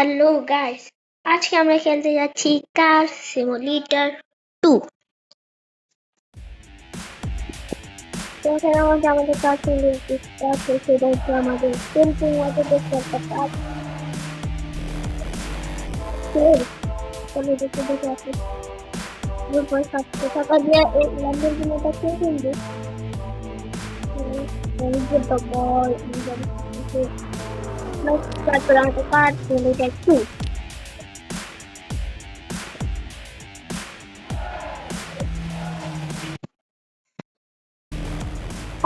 Hello guys, আজকে আমরা খেলতে যাচ্ছি কার সিমুলেটর 2। তো এখানে আমাদের কার সিমুলেটর আছে, সেটা হচ্ছে আমাদের পেন্টিং মধ্যে দেখতে একটা কাজ দেখে দেখে আছে। এরপর 700 টাকা দিয়ে এই ল্যাম্বরগিনিটা কিনবো। তারপর আমাদের কার সিমুলেটর 2।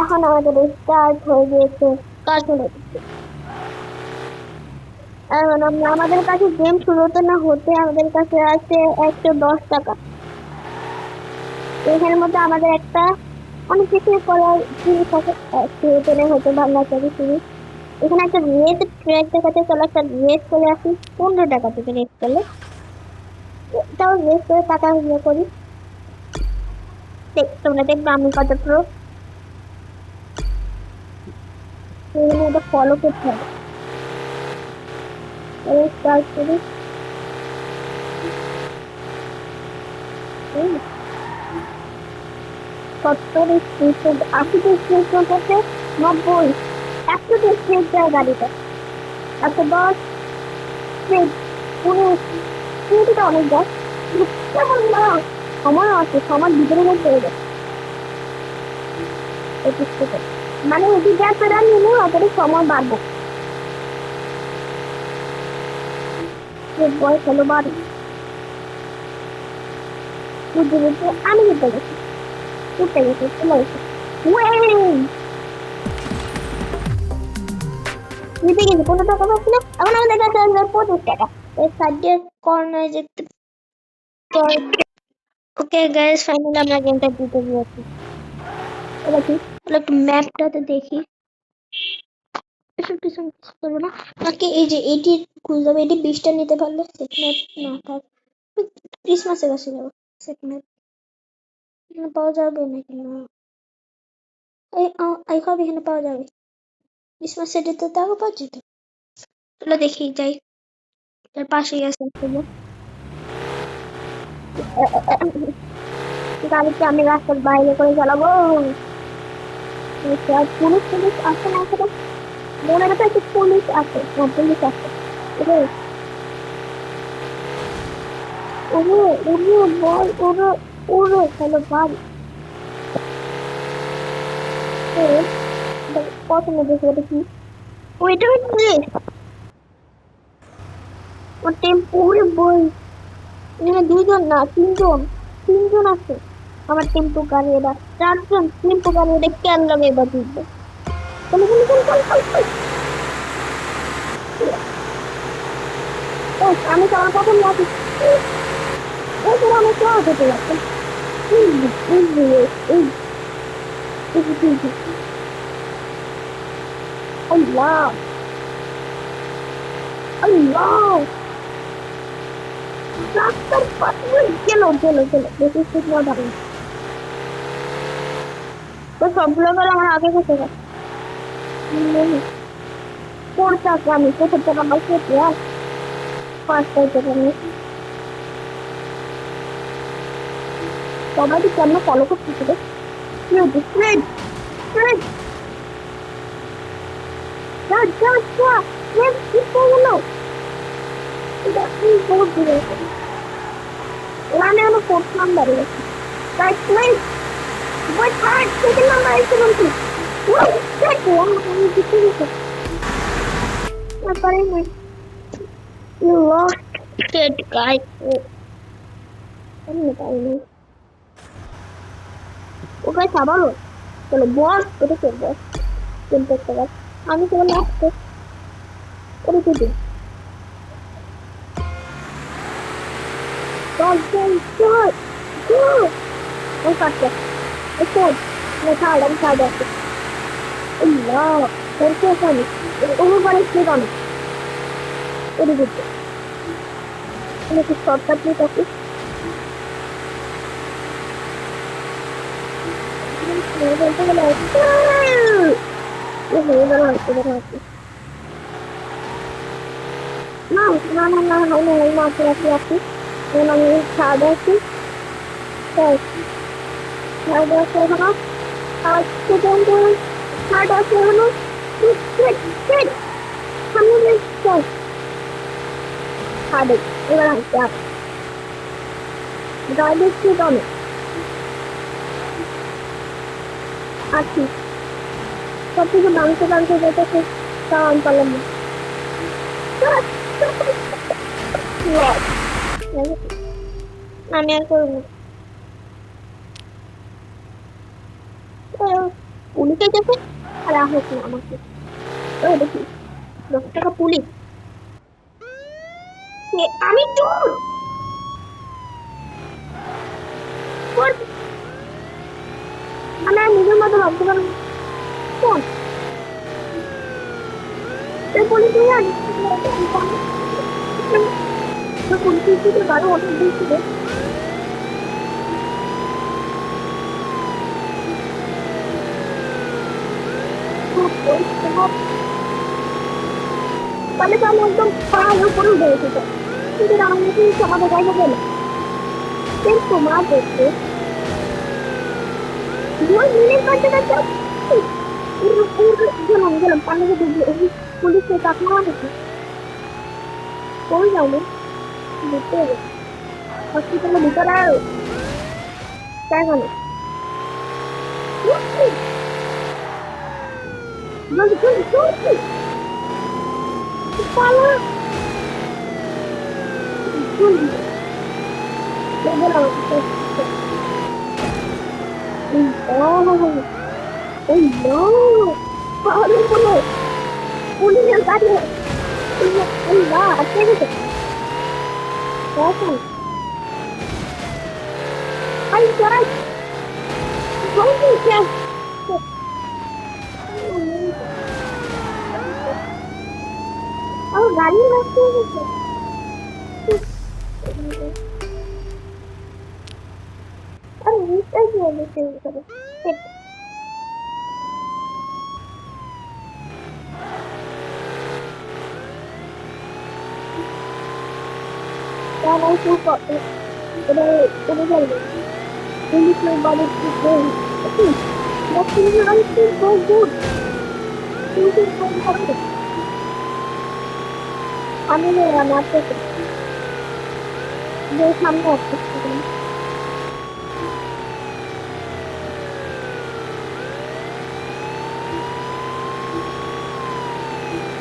এখন আমাদের স্টার্ট হয়ে গিয়েছে কার সিমুলেটর। আমাদের কাছে গেম শুরু হতে না হতে আমাদের কাছে আছে 110 টাকা। এখানের মধ্যে আমাদের একটা অনেক কিছু করার জিনিস আছে। শুরুতে হতে ভালো জিনিস। এখানে একটা রেড ট্র্যাক দেখাতে, চলো একটা রেড করে আসি। 15 টাকা থেকে রেড করলে তাও রেড করে টাকা ইয়ে করি। তোমরা দেখবে আমি কত প্রো। এখানে এটা ফলো করতে হবে। স্টার্ট করি। সত্তর স্পিড, 80 স্পিড আছে, 90, 100 স্পিড যায় গাড়িটা। 110 স্পিড, 19 স্পিডটা অনেক যায়। কেমন না সময় আছে, সময় ভিতরে মধ্যে হয়ে যায়। মানে এটি যাত্রা নিলে অতটা সময় বাড়বো। বয়স হলো বাড়ি বুঝতে বুঝতে আমি জিতে গেছি, উঠতে গেছি, চলে গেছি। জিতে গেছি, 15 টাকা পাচ্ছি না। এখন আমাদের কাছে আসবে 25 টাকা। এই সাইডের কর্নারে যেতে। ওকে গাইস, ফাইনালি আমরা গেমটা জিতে গিয়েছি। এবার কি একটু ম্যাপটাতে দেখি। এসব কিছু করবো না, নাকি এই যে এটি খুঁজে যাবে। এটি 20টা নিতে পারলে সেট ম্যাপ না থাক, ক্রিসমাসের কাছে যাবো। সেট ম্যাপ এখানে পাওয়া যাবে নাকি না? আই হোপ এখানে পাওয়া যাবে। ক্রিসমাস সেটেতে তাও পাওয়া যেত। চলো দেখি যাই, তার পাশেই আছে গাড়িতে আমি রাস্তার বাইরে করে চালাবো। পুলিশ পুলিশ আসে না, আসে মনে হতো একটু পুলিশ আছে, পুলিশ আছে। ওরে ওরে বল, ওরে ওরে চলো ভাই। পছন্দ দেখে ওটা কি, ওইটা হচ্ছে ও টেম্পো। ওরে বই, এখানে 2 জন না 3 জন, 3 জন আছে আমার টেম্পো গাড়ি। এবার 4 জন টেম্পো গাড়ি, এটা কেন লাগে এবার বুঝবে। চলো চলো চলো চলো চলো চলো। আমি তো আমার প্রথম রাখি। এরপর আমি কেউ যেতে যাচ্ছে। আল্লাহ আল্লাহ, রাস্তার পাশে গেলো গেলো গেলো, বেশি স্পিড না ধরেন। তো সবগুলো গেল আমার আগে গেছে গেছে। পড়তে আসবে আমি, চতুর্থ নাম্বার খেতে আর ফার্স্ট হইতে পারি। সবাই কেমন ফলো করতেছিল। স্পিড স্পিড যা যা যা, স্পিড হয়ে গেল। এটা কি বহুত দূরে, ওখানে হলো 4th নাম্বারে গেছে। Right please wait hard, second number এসে বলছি। আমি জিতে গেছি। পারি না, you lost it guys. আমি পারিনি। ও গাইস আবারও চলো বস, এটা কে বস? কিন্তু একটা গাছ আমি কেবল আসতে করে দিদি। দশজন চল চল। ওই কাটছে ওই কোড, আমি ছাড় আসছে। না করতে আসেনি, ওর পরে কে জানো করে দিচ্ছে। আমি কি শর্টকাট নিয়ে থাকি। বলতে গেলে হয়ে গেল হচ্ছে। না না না না হয় না হয় না আছে আছে আছে এখন আমি ছাদ আছি ছাদ আছে এখনো আর সেকেন্ড ছাদ আছে এখনো সামনে ছাদে এবার আসছে আর গাড়ি স্পিড অনেক আছি সব কিছু ডান্সে ডান্সে যেতেছে তাও আমি পারলাম না আমি আর করবো পুলিশে যাবে আর হোক না আমাকে ওই দেখি 10 টাকা পুলিশ আমি চোর আমি আর নিজের মতো ভাবতে পারবো কোন পুলিশ নিয়ে আনি পুলিশ বারো অনেক দিয়েছিল তাহলে তো আমি একদম পাহাড়ের উপরে উঠে গেছি কিন্তু আমার মধ্যে আমাদের জায়গা গেল কিন্তু মা দেখতে 2 মিনিট কাটতে কাটতে গেলাম গেলাম পানিতে ডুবলো পুলিশকে কাকমা দেখি কই যাবো দেখতে হবে হসপিটালের ভিতরে কেন জলদি জলদি জলদি পালা জলদি গেলাম Oh no! Paano po no? Uli niya tayo. Ay ba? At kaya ito. Kaya ay saray! Gawin siya! Oh, galing na siya. Ay, hindi siya. Then I took up it. But I did it. Really my body is going. But your eyes feel so good. You feel so happy. I'm in a market. There's some more.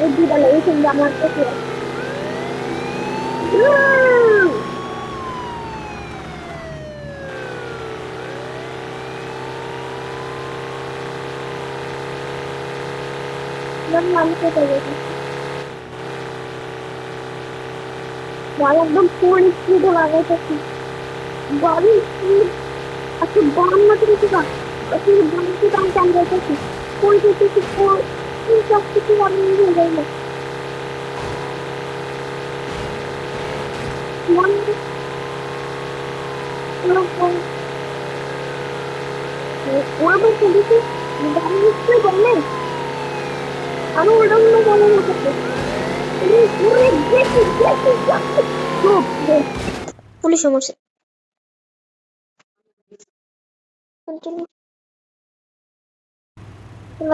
It did a lace in the market. মানুষে পেরেছে একদম ফুল স্পিডে লাগাইতেছি গাড়ি speed আচ্ছা বাম মতো কিছু না বামকে দাম টান যাইতেছি ফুল যেতেছি ফুল সব কিছু আমি হয়ে যাই না ওরকম খেলেছি গাড়ি নিশ্চয় বললেন আমি ওটা মনে বলে হতে পুলিশ সমস্যা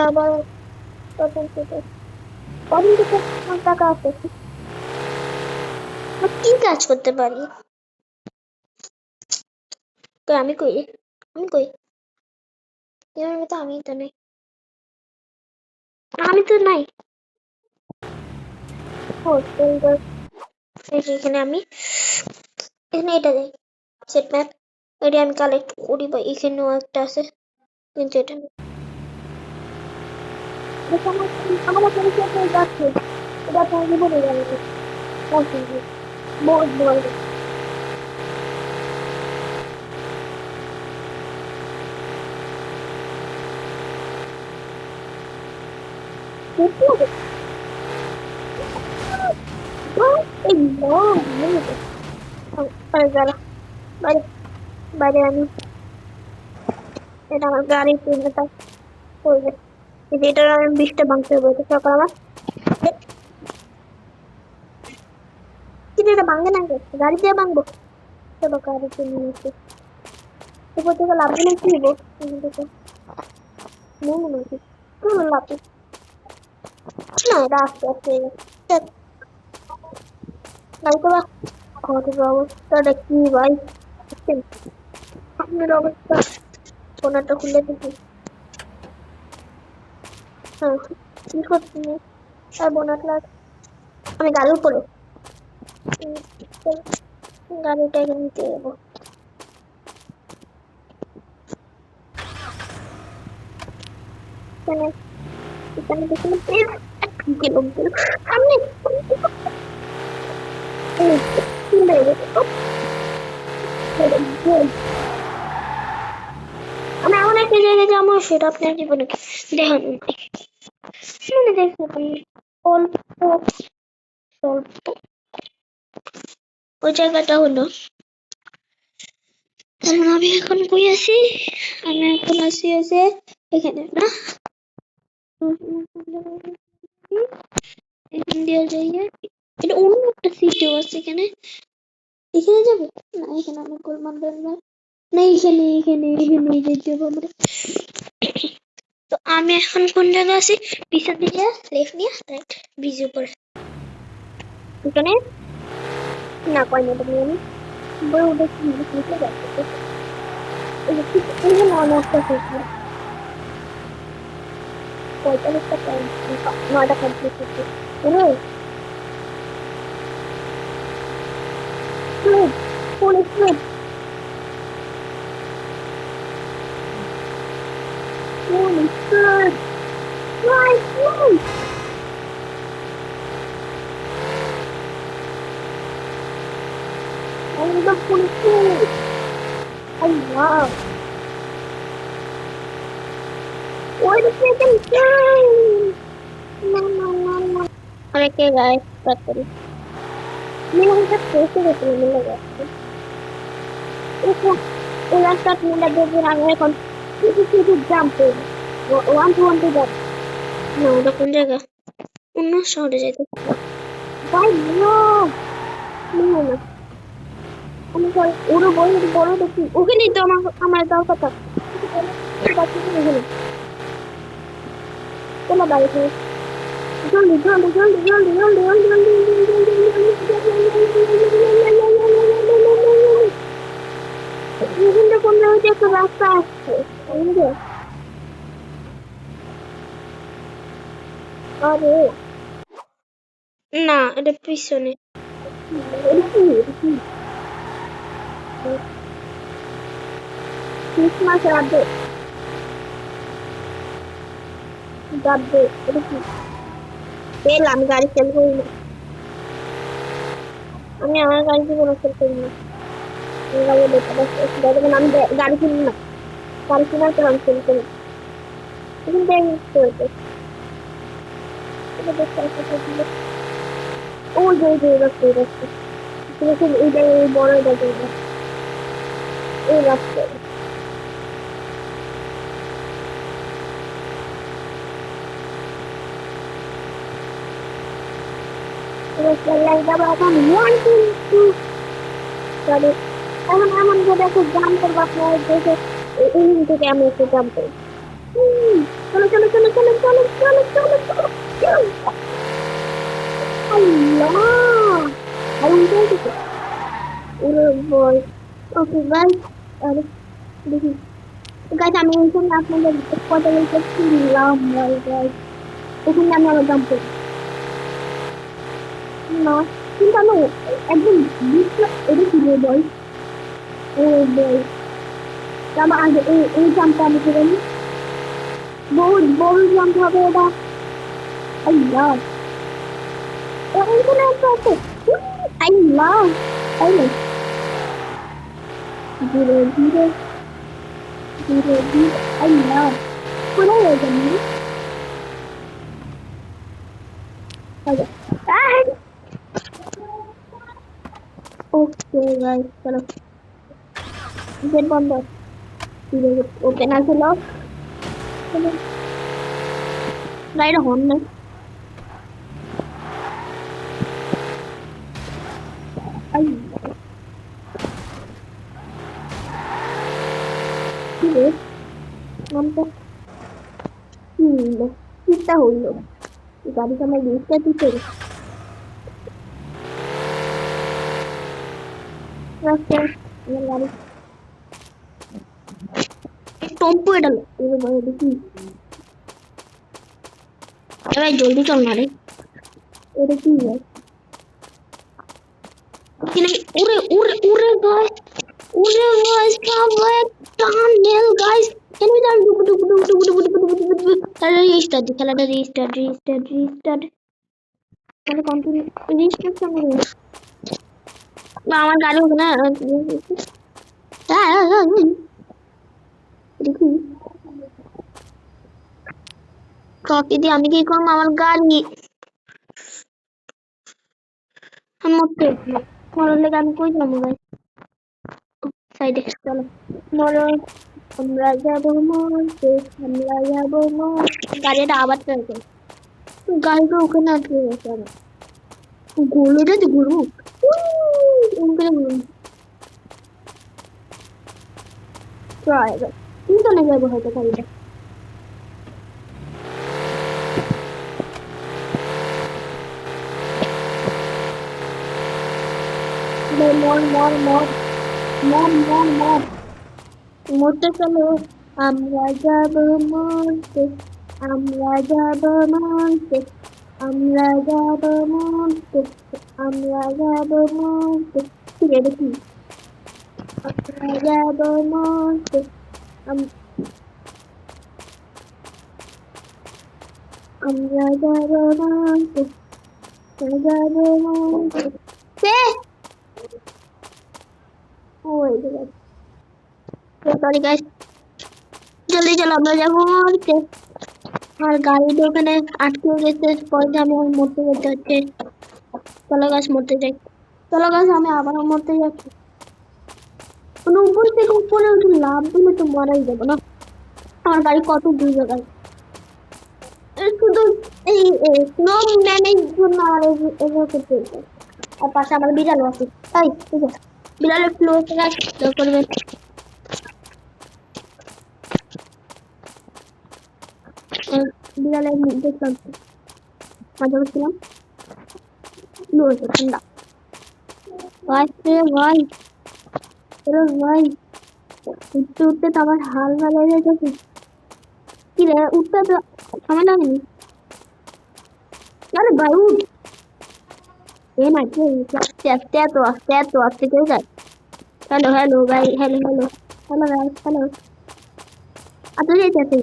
আবার টাকা আছে কি কাজ করতে পারি আমি কই আমি কই তো আমি তো নাই আমি তো নাই এখানে আমি এখানে এটা দেই সেট ম্যাপ এটা আমি কালেক্ট করি বা এখানেও একটা আছে কিন্তু এটা আমার যাচ্ছে এটা তো বলে যাবে বহুত বড় বাইরে আমি এটা আমার গাড়ি কিনতে করবে এটা আমি 20টা ভাঙতে হবে সকাল আমার ভাঙে না গাড়ি দিয়ে ভাঙবো চলো গাড়িতে নিয়ে এসে উপর থেকে লাভ দিলে কি হবো মনে নাকি লাভ না এটা আস্তে আস্তে গাড়িতে বা আমাদের অবস্থাটা কি ভাই আপনার অবস্থা ফোনটা খুলে দেখি হ্যাঁ কি করছি আর বোনাট লাগ আমি গাড়ির উপরে গাড়িটা নিতে যাবো এখানে এখানে দেখুন গেল সামনে আমি এমন একটা জায়গায় যাবো সেটা আপনার জীবনে দেখান মনে দেখতে অল্প স্বল্প ওই জায়গাটা হলো কারণ আমি এখন কই আছি আমি এখন আছি আছে এখানে না এখান দিয়ে যাইয়া এটা অন্য একটা সিটিও আছে এখানে এখানে যাবো না এখানে অনেক গোলমাল না এখানে এখানে এখানে যেতে হবে আমরা তো আমি এখন কোন জায়গায় আছি পিছন দিকে লেফট নিয়ে রাইট ব্রিজের উপরে এখানে না কয় না তুমি আমি বড় দেখি নিচে যাচ্ছে এই যে নয়টা থেকে 45টা পয়েন্ট 9টা কমপ্লিট করছি full speed full speed right full একদম full speed I love Why the freaking game? No. अरे गाइस बात करी मैं उनका कैसे देखने मिलेगा इसको उलास का मिला दे फिर आगे कौन किसी jump one two jump no तो कौन जाएगा उन्नो शॉट जाते भाई नो ना আমি কই ওরে বড় দেখি ওখানে তো আমার দাও কথা বাকি ওখানে কোন বাড়িতে জলদি এখানটা কোন জায়গায় একটা রাস্তা আছে আরে না এটা পিছনে ক্রিসমাস রাতে যাবে এটা কি পেলাম গাড়ি সেল করি না আমি আমার গাড়িতে কোনো সেল করি না আমি গাড়ি কিনি না গাড়ি কেনার পর আমি সেল করি এখন ওই যে রাস্তা এইটা এই বড় এই রাস্তা এমন যে দেখো জাম করবো আপনার দেখে এই থেকে আমি একটু জাম করি চলো ওকে গাইস আরে দেখি গাইস আমি এখানে আপনাদের কথা বলতেছিলাম গাইস এখানে আমি আবার জাম করি না কিন্তু আমি একদম এটা কি বল ও বল জামা আগে এই জামটা আমি করে নি বড় জাম হবে এটা আই লাভ এখানে একটা আছে আই লাভ ধীরে আই লাভ কোথায় হয়ে যাবে ওকে গাইস চলো গেট বন্ধ ওপেন আছে লক রাইড হর্ন নেই হইলো চিন্তা হইলো গাড়ি আমার রেসটা দিতে গাড়ি টম্পু এটা দেখি ভাই জলদি চল না রে এটা কি ভাই উড়ে উড়ে উড়ে গাইস উড়ে guys cover tunnel guys can we done খেলাটা রিস্টার্ট তাহলে কন্টিনিউ রিস্টার্ট কেমন না আমার গাড়ি হবে না দেখি ট্রফি দিয়ে আমি কি করবো আমার গাড়ি মরতে মরার লেগে আমি কই যাবো ভাই সাইডে চলো মরো আমরা যাবো মরতে আমরা যাবো গাড়িটা আবার ট্রাই করি গাড়িটা ওখানে আটকে গেছে আমার গোলটা তো ঘুরবো ওখানে ঘুরবো ট্রাই তুমি তো যাবো হয়তো গাড়িটা মরতে চলো আমরা যাব মরতে আমরা যাব মরতে আমরা যাব মরতে আমরা যাব মরতে দেখি আমরা যাব মরতে আমরা যাব মরতে যাব মরতে সরি গাইস জলদি চলো আমরা যাবো মরতে আর গাড়িটা ওখানে আটকে গেছে পরে আমি মরতে যেতে হচ্ছে চলো গাছ মরতে যাই চলো গাছ আমি আবারও মরতে যাচ্ছি কোনো উপর থেকে উপরে উঠে লাভ দিলে তো মারাই যাবো না আমার গাড়ি কত দূর জায়গায় শুধু এই স্নো ম্যানের জন্য আমার এগুলো করতে হচ্ছে আর পাশে আমার বিড়াল আছে তাই ঠিক আছে বিড়ালের ফ্লো করবে বিড়ালের দেখলাম মজা করছিলাম ঠান্ডা ভাই ভাই ভাই উঠতে উঠতে তো আমার হাল ভালো হয়ে গেছে কি রে উঠতে তো সময় লাগেনি আরে ভাই উঠ এ না কি আস্তে কেউ যায় হ্যালো ভাই হ্যালো গাইস হ্যালো আপনি যাইতেছে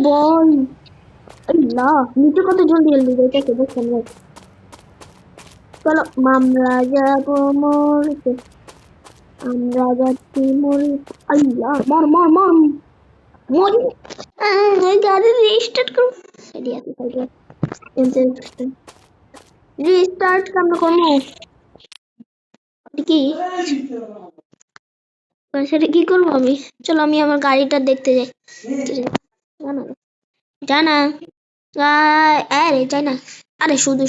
বল আল্লাহ নিচে কত জলদি জলদি যাইতেছে দেখছেন ভাই চলো আমরা যাবো মরতে আমরা যাচ্ছি মরতে আল্লাহ মর মর মর মরি গাড়ি রিস্টার্ট করো রিস্টার্ট কেমন করবো কি সেটা কি করবো আমি চলো আমি আমার গাড়িটা দেখতে যাই জানা আরে যাই না আরে শুধু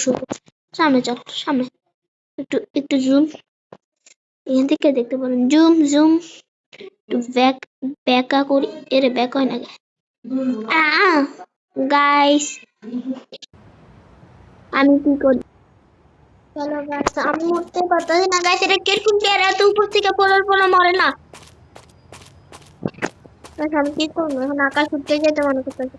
সামনে চল সামনে একটু জুম এখান থেকে দেখতে পারেন জুম একটু ব্যাকা করি এরে ব্যাক হয় না গাইস আমি কি করি চলো গাইস আমি উঠতে পারতেছি না গাইস এটা কিরকম প্লেয়ার এত উপর থেকে পড়ার পর মরে না আমি কি করবো এখন আকাশ উঠতে যেতে মনে করতেছি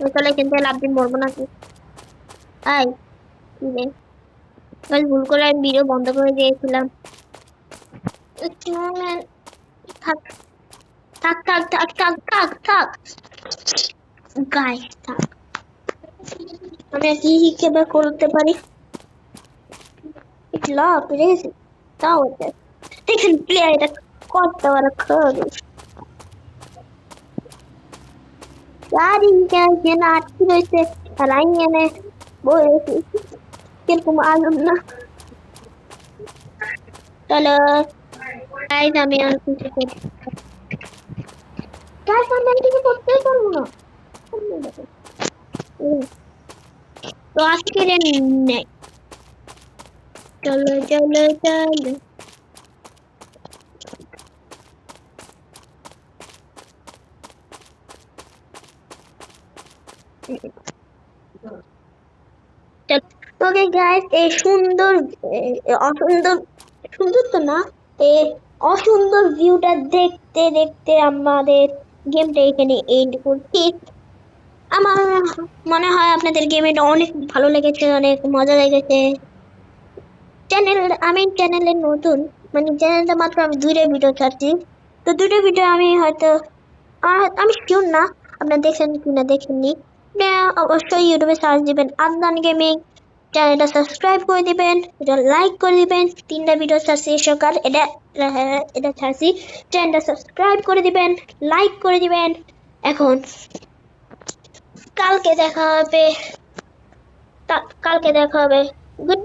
তাহলে কিন্তু লাভ দিন মরবো নাকি আই কি রে ভুল করে আমি ভিডিও বন্ধ করে দিয়েছিলাম থাক থাক থাক থাক থাক থাক থাক গাই থাক আমি কি হিসেবে করতে পারি লাভ পেরেছি তাও দেখেন প্লেয়ার এটা কত বড় খবর গাড়ি কেন আটকে রয়েছে আর আমি এনে বলেছি কিরকম আলম না চলো গাইস আমি আর কিছু করি গাইস আমি কিছু করতেই পারবো না তো আজকে নেই চলো চলো চলো ওকে গাইস, এই সুন্দর অসুন্দর, সুন্দর তো না, এই অসুন্দর ভিউটা দেখতে দেখতে আমাদের গেমটা এখানে এন্ড করছি। আমার মনে হয় আপনাদের গেমটা অনেক ভালো লেগেছে, অনেক মজা লেগেছে। আমি চ্যানেলে নতুন, মানে চ্যানেলটা মাত্র আমি 2টা ভিডিও ছাড়ছি। তো 2টা ভিডিও আমি হয়তো আমি শিওর না আপনারা দেখেন কিনা, দেখেননি। আপনারা অবশ্যই ইউটিউবে সার্চ দিবেন আদনান গেমিং, চ্যানেলটা সাবস্ক্রাইব করে দিবেন, এটা লাইক করে দিবেন। 3টা ভিডিও ছাড়ছি সকাল, এটা ছাড়ছি। চ্যানেলটা সাবস্ক্রাইব করে দিবেন, লাইক করে দিবেন। এখন কালকে দেখা হবে, কালকে দেখা হবে। গুড